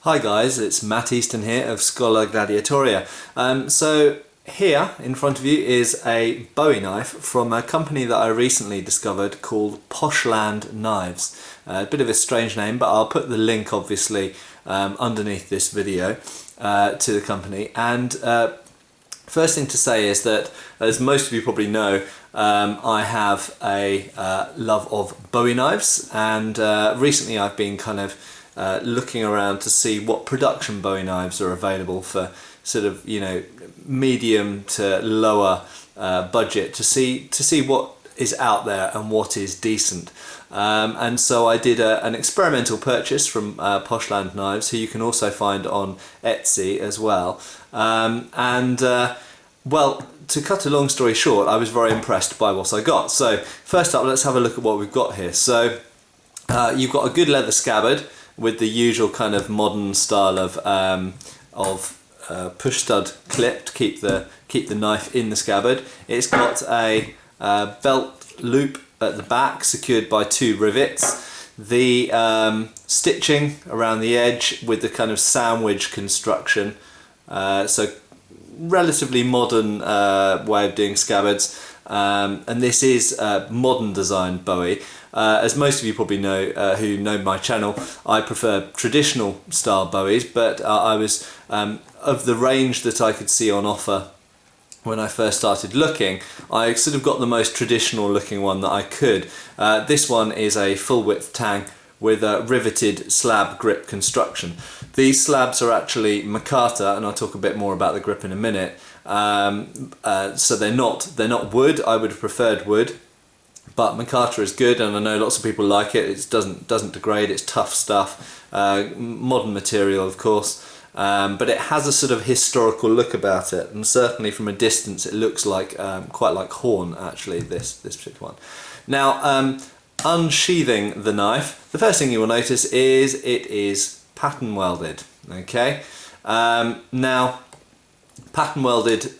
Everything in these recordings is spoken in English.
Hi guys, it's Matt Easton here of Scholar Gladiatoria. So here in front of you is a Bowie knife from a company that I recently discovered called Poshland Knives. A bit of a strange name, but I'll put the link obviously underneath this video to the company. And first thing to say is that, as most of you probably know, I have a love of Bowie knives, and recently I've been kind of looking around to see what production Bowie knives are available for sort of, you know, medium to lower budget, to see what is out there and what is decent. And so I did an experimental purchase from Poshland Knives, who you can also find on Etsy as well. Well, to cut a long story short, I was very impressed by what I got. So first up, let's have a look at what we've got here. So you've got a good leather scabbard with the usual kind of modern style of push stud clip to keep the knife in the scabbard. It's got a belt loop at the back secured by 2 rivets. The stitching around the edge with the kind of sandwich construction, so relatively modern way of doing scabbards, and this is modern design Bowie. As most of you probably know who know my channel, I prefer traditional style Bowies, but I was of the range that I could see on offer when I first started looking, I sort of got the most traditional looking one that I could. This one is a full width tang with a riveted slab grip construction. These slabs are actually Micarta, and I'll talk a bit more about the grip in a minute. So they're not wood. I would have preferred wood, but Micarta is good, and I know lots of people like it. It doesn't degrade. It's tough stuff, modern material, of course, but it has a sort of historical look about it, and certainly from a distance, it looks like quite like horn. Actually, this particular one. Now, unsheathing the knife, the first thing you will notice is it is pattern welded. Okay, now pattern welded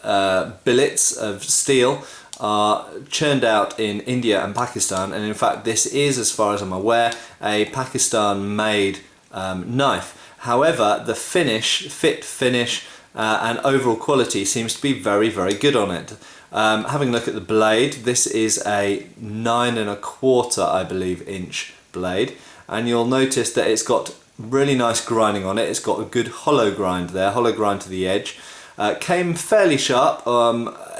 billets of steel are churned out in India and Pakistan, and in fact this is, as far as I'm aware, a Pakistan made knife. However, the fit finish and overall quality seems to be very, very good on it. Having a look at the blade, this is a 9 1/4, I believe, inch blade, and you'll notice that it's got really nice grinding on it. It's got a good hollow grind there, hollow grind to the edge. Came fairly sharp.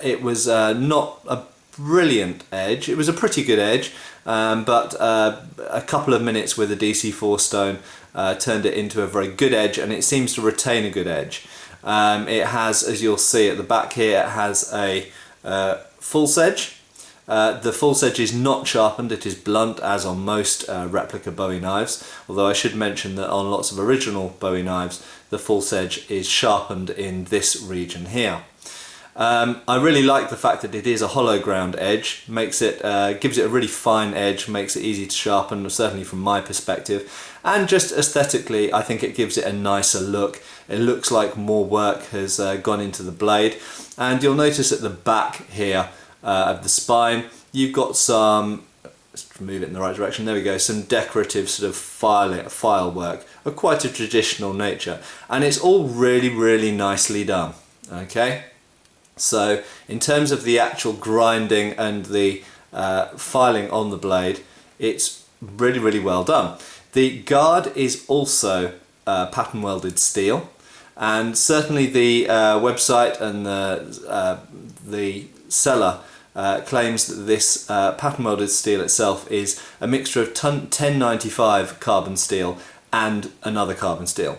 It was not a brilliant edge. It was a pretty good edge, but a couple of minutes with a DC4 stone turned it into a very good edge, and it seems to retain a good edge. It has, as you'll see at the back here, it has a false edge. The false edge is not sharpened, it is blunt, as on most replica Bowie knives, although I should mention that on lots of original Bowie knives the false edge is sharpened in this region here. I really like the fact that it is a hollow ground edge, makes it, gives it a really fine edge, makes it easy to sharpen, certainly from my perspective, and just aesthetically I think it gives it a nicer look. It looks like more work has gone into the blade, and you'll notice at the back here of the spine you've got some, let's move it in the right direction, there we go, some decorative sort of file work of quite a traditional nature, and it's all really, really nicely done. Okay, so in terms of the actual grinding and the filing on the blade, it's really, really well done. The guard is also pattern welded steel, and certainly the website and the seller claims that this pattern welded steel itself is a mixture of 1095 carbon steel and another carbon steel.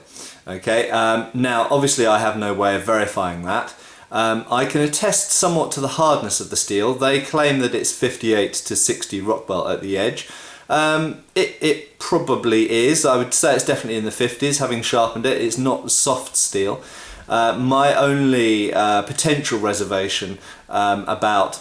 Okay, now obviously I have no way of verifying that. I can attest somewhat to the hardness of the steel. They claim that it's 58 to 60 Rockwell at the edge. It probably is. I would say it's definitely in the 50s, having sharpened it. It's not soft steel. My only potential reservation about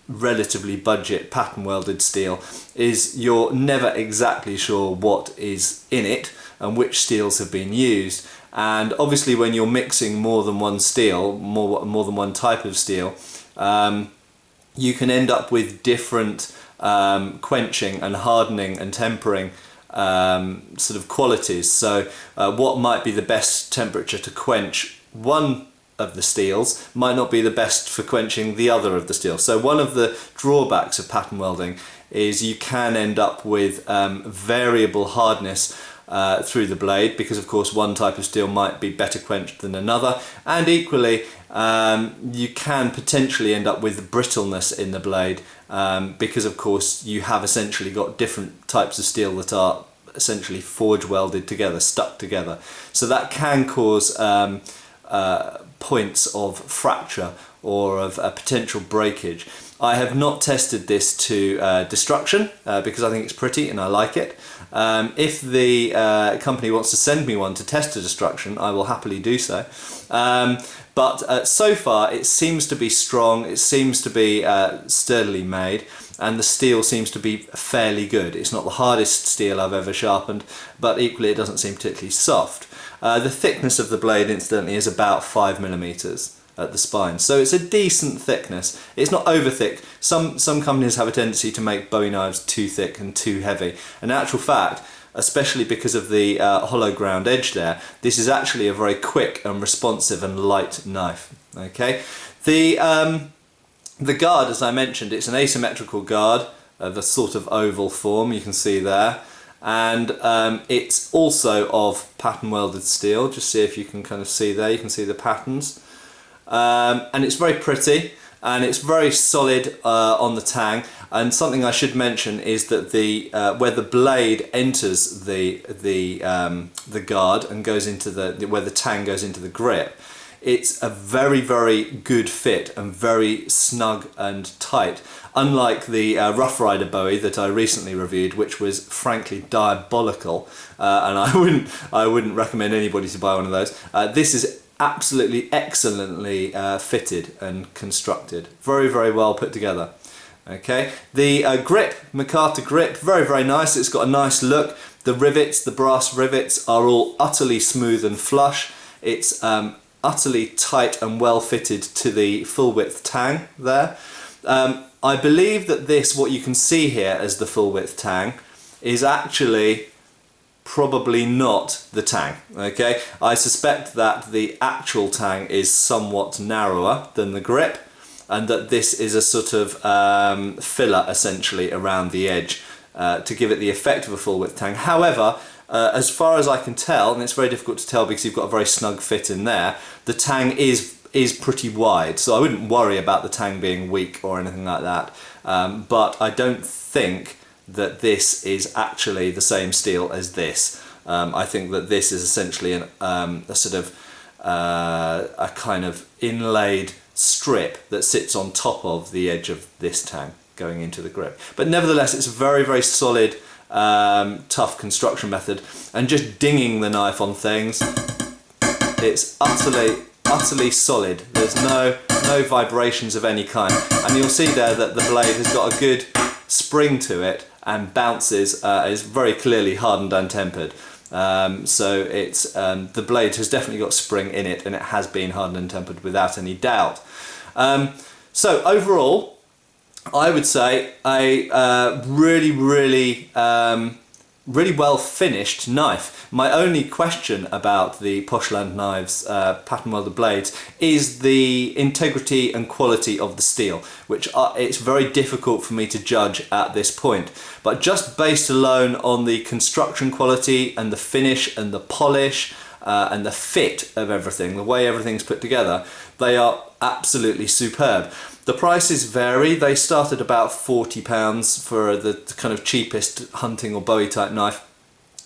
relatively budget pattern welded steel is you're never exactly sure what is in it and which steels have been used, and obviously when you're mixing more than one steel, more than one type of steel, you can end up with different quenching and hardening and tempering sort of qualities. So what might be the best temperature to quench one of the steels might not be the best for quenching the other of the steels. So one of the drawbacks of pattern welding is you can end up with variable hardness through the blade, because of course one type of steel might be better quenched than another, and equally you can potentially end up with brittleness in the blade, because of course you have essentially got different types of steel that are essentially forge welded together, stuck together. So that can cause points of fracture or of potential breakage. I have not tested this to destruction because I think it's pretty and I like it. If the company wants to send me one to test to destruction, I will happily do so. But so far it seems to be strong, it seems to be sturdily made, and the steel seems to be fairly good. It's not the hardest steel I've ever sharpened, but equally it doesn't seem particularly soft. The thickness of the blade, incidentally, is about 5mm at the spine, so it's a decent thickness. It's not over thick. Some companies have a tendency to make Bowie knives too thick and too heavy. In actual fact, especially because of the hollow ground edge there, this is actually a very quick and responsive and light knife. Okay, the guard, as I mentioned, it's an asymmetrical guard of a sort of oval form, you can see there, and it's also of pattern welded steel. Just see if you can kind of see there, you can see the patterns. And it's very pretty and it's very solid on the tang. And something I should mention is that the where the blade enters the guard and goes into where the tang goes into the grip, it's a very, very good fit and very snug and tight, unlike the Rough Rider Bowie that I recently reviewed, which was frankly diabolical, and I wouldn't recommend anybody to buy one of those. This is absolutely excellently fitted and constructed, very, very well put together. Okay, the grip, Micarta grip, very, very nice. It's got a nice look. The rivets, the brass rivets, are all utterly smooth and flush. It's utterly tight and well fitted to the full width tang there. I believe that this, what you can see here as the full width tang, is actually probably not the tang. Okay, I suspect that the actual tang is somewhat narrower than the grip, and that this is a sort of filler essentially around the edge to give it the effect of a full width tang. However, as far as I can tell, and it's very difficult to tell because you've got a very snug fit in there, the tang is pretty wide, so I wouldn't worry about the tang being weak or anything like that. But I don't think that this is actually the same steel as this. I think that this is essentially a sort of a kind of inlaid strip that sits on top of the edge of this tang going into the grip. But nevertheless, it's a very, very solid, tough construction method, and just dinging the knife on things, it's utterly solid. There's no vibrations of any kind, and you'll see there that the blade has got a good spring to it and bounces, is very clearly hardened and tempered. So it's the blade has definitely got spring in it, and it has been hardened and tempered without any doubt. So overall, I would say a really, really well finished knife. My only question about the Poshland Knives pattern welded blades is the integrity and quality of the steel, which it's very difficult for me to judge at this point. But just based alone on the construction quality and the finish and the polish and the fit of everything, the way everything's put together, they are absolutely superb. The prices vary. They start at about £40 for the kind of cheapest hunting or Bowie type knife,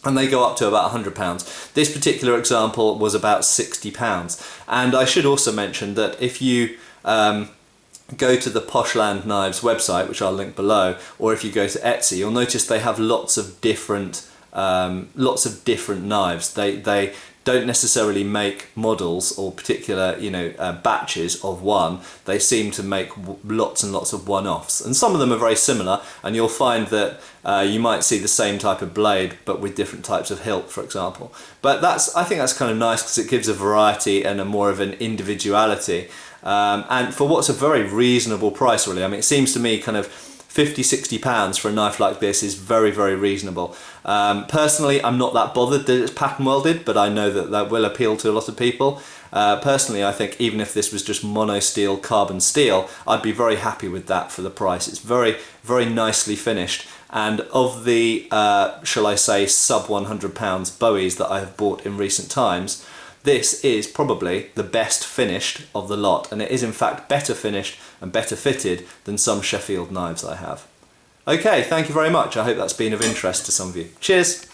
and they go up to about £100. This particular example was about £60. And I should also mention that if you go to the Poshland Knives website, which I'll link below, or if you go to Etsy, you'll notice they have lots of different knives. They don't necessarily make models or particular, batches of one. They seem to make lots and lots of one-offs, and some of them are very similar, and you'll find that you might see the same type of blade but with different types of hilt, for example. But I think that's kind of nice because it gives a variety and a more of an individuality, and for what's a very reasonable price, really. I mean, it seems to me kind of £50–60 for a knife like this is very, very reasonable. Personally, I'm not that bothered that it's pattern welded, but I know that that will appeal to a lot of people. Personally, I think even if this was just mono steel, carbon steel, I'd be very happy with that for the price. It's very, very nicely finished. And of the, shall I say, sub £100 Bowies that I have bought in recent times, this is probably the best finished of the lot, and it is in fact better finished and better fitted than some Sheffield knives I have. Okay, thank you very much. I hope that's been of interest to some of you. Cheers!